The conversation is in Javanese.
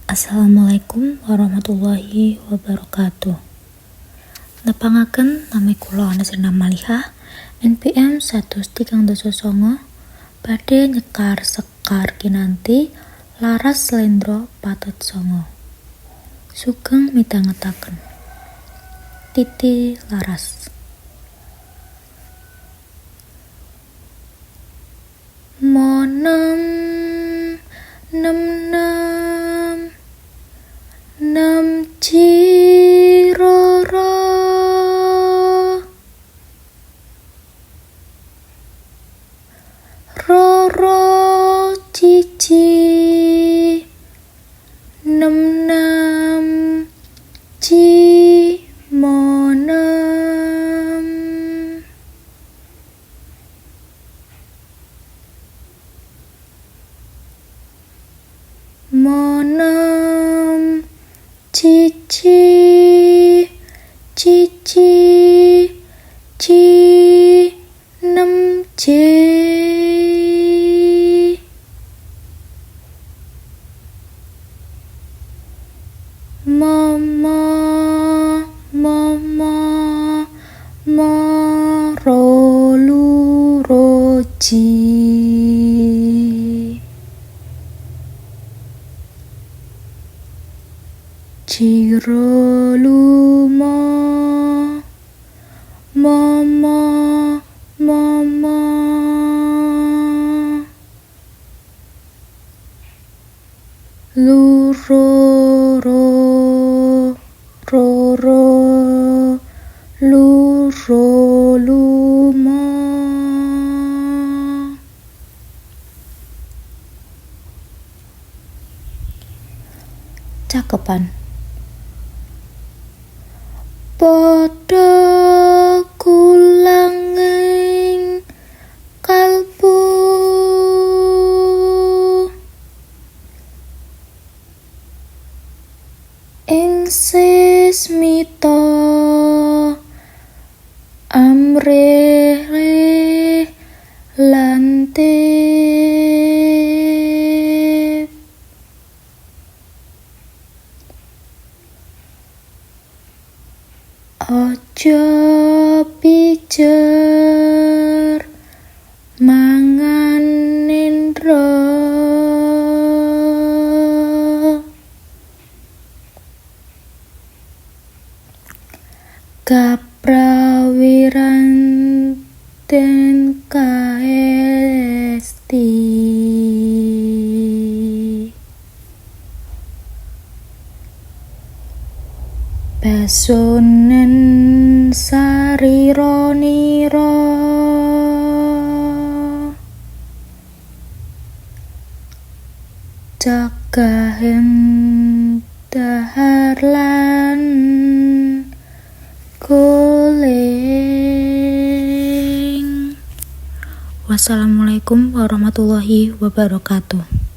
Assalamualaikum warahmatullahi wabarakatuh. Nepangaken nami kula Nasrina Malihah, NPM 139, badhe nyekar sekar kinanti laras slendro patet songo. Sugeng midhangetaken. Titi Laras. Monem nem nem nem ciroro roro cici nem nem ci monem monem cici cici ci nem c mama mama marolu roji ciroluma mama mama luroro roro luroluma cakepan. Padha kulanging kalbu ing sismita amrih lantip aja pijer mangan nindra kaprawiranten kaesti Pesunen sarironira cagahen dahar lan guling. Wassalamualaikum warahmatullahi wabarakatuh.